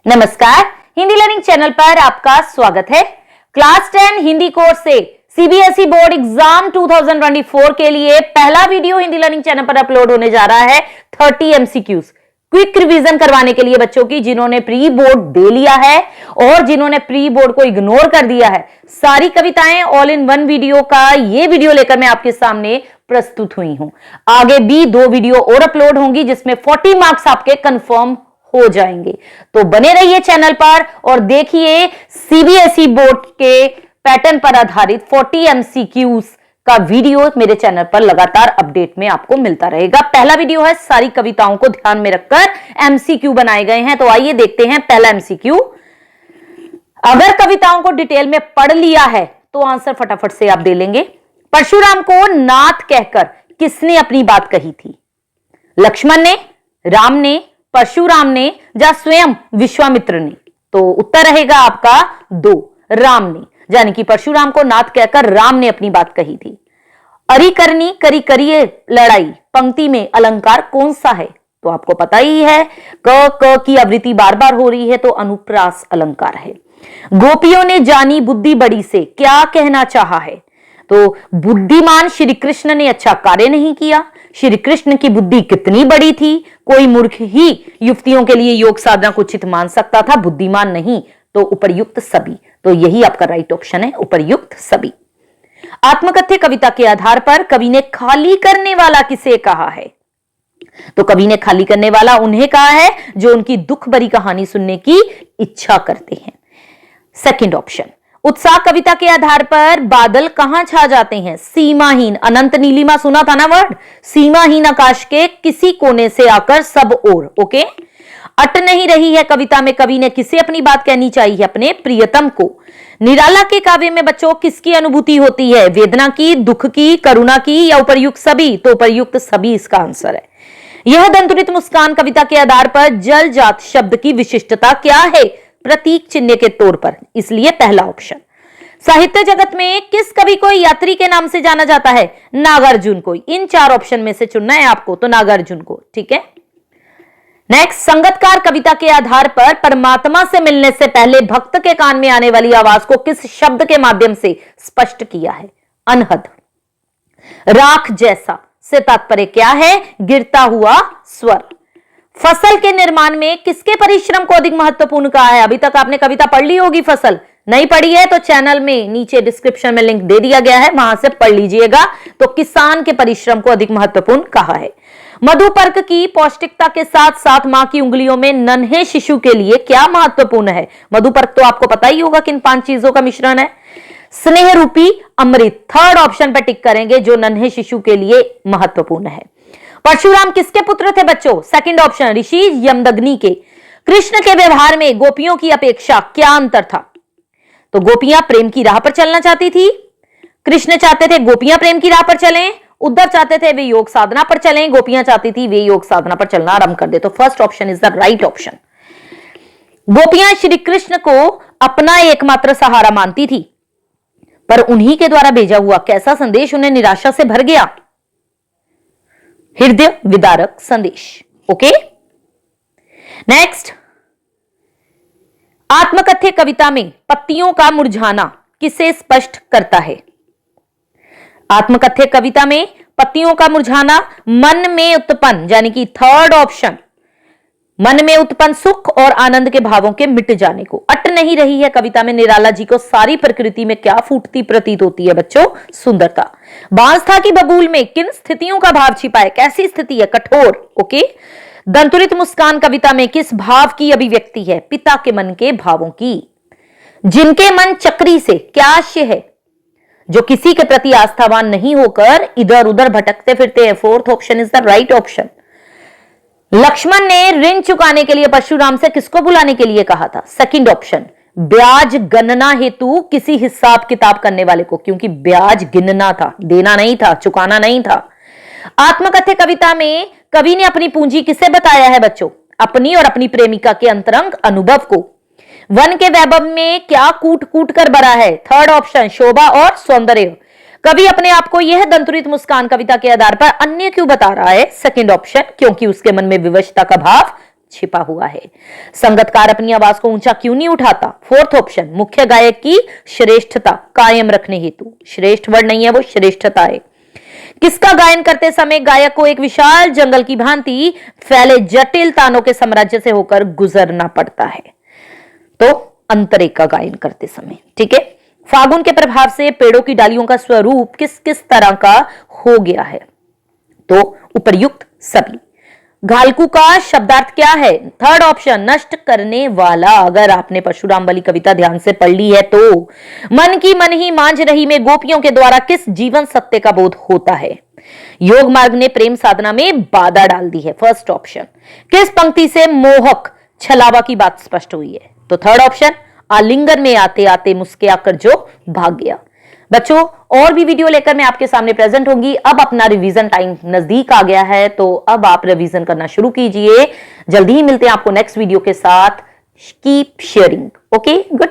नमस्कार, Hindi learning channel पर आपका स्वागत है। क्लास 10 हिंदी कोर्स से सीबीएसई बोर्ड एग्जाम 2024 के लिए पहला वीडियो हिंदी लर्निंग चैनल पर अपलोड होने जा रहा है। 30 एमसीक्यूज क्विक रिवीजन करवाने के लिए बच्चों की, जिन्होंने प्री बोर्ड दे लिया है और जिन्होंने प्री बोर्ड को इग्नोर कर दिया है। सारी कविताएं ऑल इन वन वीडियो का ये वीडियो लेकर मैं आपके सामने प्रस्तुत हुई हूं। आगे भी 2 वीडियो और अपलोड होंगी जिसमें 40 मार्क्स आपके कंफर्म हो जाएंगे। तो बने रहिए चैनल पर और देखिए सीबीएसई बोर्ड के पैटर्न पर आधारित 40 एमसीक्यूज का वीडियो मेरे चैनल पर लगातार अपडेट में आपको मिलता रहेगा। पहला वीडियो है, सारी कविताओं को ध्यान में रखकर एमसीक्यू बनाए गए हैं। तो आइए देखते हैं पहला एमसीक्यू। अगर कविताओं को डिटेल में पढ़ लिया है तो आंसर फटाफट से आप दे लेंगे। परशुराम को नाथ कहकर किसने अपनी बात कही थी? लक्ष्मण ने, राम ने, परशुराम ने या स्वयं विश्वामित्र ने? तो उत्तर रहेगा आपका 2, राम ने। यानी कि परशुराम को नाथ कहकर राम ने अपनी बात कही थी। अरि करनी करी करिए लड़ाई पंक्ति में अलंकार कौन सा है? तो आपको पता ही है, क की आवृत्ति बार बार हो रही है तो अनुप्रास अलंकार है। गोपियों ने जानी बुद्धि बड़ी से क्या कहना चाहा है? तो बुद्धिमान श्री कृष्ण ने अच्छा कार्य नहीं किया। श्री कृष्ण की बुद्धि कितनी बड़ी थी, कोई मूर्ख ही युक्तियों के लिए योग साधना को उचित मान सकता था, बुद्धिमान नहीं। तो उपर्युक्त सभी, तो यही आपका राइट ऑप्शन है, उपर्युक्त सभी। आत्मकथ्य कविता के आधार पर कवि ने खाली करने वाला किसे कहा है? तो कवि ने खाली करने वाला उन्हें कहा है जो उनकी दुख भरी कहानी सुनने की इच्छा करते हैं। Second option. उत्साह कविता के आधार पर बादल कहां छा जाते हैं? सीमाहीन, अनंत नीलिमा सुना था ना वर्ड? सीमाहीन आकाश के किसी कोने से आकर सब ओर। ओके। अट नहीं रही है कविता में कवि ने किसे अपनी बात कहनी चाहिए? अपने प्रियतम को। निराला के काव्य में बच्चों किसकी अनुभूति होती है? वेदना की, दुख की, करुणा की या उपर्युक्त सभी? तो उपर्युक्त सभी इसका आंसर है। यह दंतुरित मुस्कान कविता के आधार पर जल जात शब्द की विशिष्टता क्या है? प्रतीक चिन्ह के तौर पर, इसलिए पहला ऑप्शन। साहित्य जगत में किस कवि को यात्री के नाम से जाना जाता है? नागार्जुन को। इन 4 ऑप्शन में से चुनना है आपको, तो नागार्जुन को। ठीक है। नेक्स्ट, संगतकार कविता के आधार पर परमात्मा से मिलने से पहले भक्त के कान में आने वाली आवाज को किस शब्द के माध्यम से स्पष्ट किया है? अनहद। राख जैसा से तात्पर्य क्या है? गिरता हुआ स्वर। फसल के निर्माण में किसके परिश्रम को अधिक महत्वपूर्ण कहा है? अभी तक आपने कविता पढ़ ली होगी, फसल नहीं पढ़ी है तो चैनल में नीचे डिस्क्रिप्शन में लिंक दे दिया गया है, वहां से पढ़ लीजिएगा। तो किसान के परिश्रम को अधिक महत्वपूर्ण कहा है। मधुपर्क की पौष्टिकता के साथ साथ मां की उंगलियों में नन्हे शिशु के लिए क्या महत्वपूर्ण है? मधुपर्क तो आपको पता ही होगा किन 5 चीजों का मिश्रण है। स्नेह रूपी अमृत, थर्ड ऑप्शन पर टिक करेंगे जो नन्हे शिशु के लिए महत्वपूर्ण है। परशुराम किसके पुत्र थे बच्चों? सेकंड ऑप्शन, ऋषि यमदग्नि के। कृष्ण के व्यवहार में गोपियों की अपेक्षा क्या अंतर था? तो गोपियां प्रेम की राह पर चलना चाहती थी। कृष्ण चाहते थे गोपियां प्रेम की राह पर चलें। उद्धव चाहते थे वे योग साधना पर चलें। गोपियां चाहती थी वे योग साधना पर चलना आरंभ कर दे। तो first option is the right option. गोपियां श्री कृष्ण को अपना एकमात्र सहारा मानती थी, पर उन्हीं के द्वारा भेजा हुआ कैसा संदेश उन्हें निराशा से भर गया? हृदय विदारक संदेश। ओके। नेक्स्ट, आत्मकथ्य कविता में पत्तियों का मुरझाना किसे स्पष्ट करता है? आत्मकथ्य कविता में पत्तियों का मुरझाना मन में उत्पन्न, यानी कि थर्ड ऑप्शन, मन में उत्पन्न सुख और आनंद के भावों के मिट जाने को। अट नहीं रही है कविता में निराला जी को सारी प्रकृति में क्या फूटती प्रतीत होती है बच्चों? सुंदरता। बांस था कि बबूल में किन स्थितियों का भाव छिपा है? कैसी स्थिति है? कठोर। ओके। दंतुरित मुस्कान कविता में किस भाव की अभिव्यक्ति है? पिता के मन के भावों की। जिनके मन चक्री से क्या आशय है? जो किसी के प्रति आस्थावान नहीं होकर इधर उधर भटकते फिरते हैं। Fourth option is the right option. Lakshman ने ऋण चुकाने के लिए परशुराम से किसको बुलाने के लिए कहा था? सेकंड ऑप्शन, ब्याज गणना हेतु किसी हिसाब किताब करने वाले को, क्योंकि ब्याज गिनना था, देना नहीं था, चुकाना नहीं था। आत्मकथ्य कविता में कवि ने अपनी पूंजी किसे बताया है बच्चों? अपनी और अपनी प्रेमिका के अंतरंग अनुभव को। वन के वैभव में क्या कूट कूट कर भरा है? थर्ड ऑप्शन, शोभा और सौंदर्य। कवि अपने आप को यह दंतुरित मुस्कान कविता के आधार पर अन्य क्यों बता रहा है? सेकंड ऑप्शन, क्योंकि उसके मन में विवशता का भाव छिपा हुआ है। संगतकार अपनी आवाज को ऊंचा क्यों नहीं उठाता? फोर्थ ऑप्शन, मुख्य गायक की श्रेष्ठता कायम रखने हेतु। श्रेष्ठ वर्ड नहीं है, वो श्रेष्ठता है। किसका गायन करते समय गायक को एक विशाल जंगल की भांति फैले जटिल तानों के साम्राज्य से होकर गुजरना पड़ता है? तो अंतरे का गायन करते समय। ठीक है। फागुन के प्रभाव से पेड़ों की डालियों का स्वरूप किस किस तरह का हो गया है? तो उपर्युक्त सभी। घालकू का शब्दार्थ क्या है? थर्ड ऑप्शन, नष्ट करने वाला। अगर आपने परशुराम वाली कविता ध्यान से पढ़ ली है तो मन की मन ही मांझ रही में गोपियों के द्वारा किस जीवन सत्य का बोध होता है? योग मार्ग ने प्रेम साधना में बाधा डाल दी है। First option. किस पंक्ति से मोहक छलावा की बात स्पष्ट हुई है? तो थर्ड ऑप्शन, आलिंगन में आते आते मुस्कुराकर जो भाग गया। बच्चों, और भी वीडियो लेकर मैं आपके सामने प्रेजेंट होंगी। अब अपना रिवीजन टाइम नजदीक आ गया है, तो अब आप रिवीजन करना शुरू कीजिए। जल्दी ही मिलते हैं आपको नेक्स्ट वीडियो के साथ। Keep sharing. Okay, good.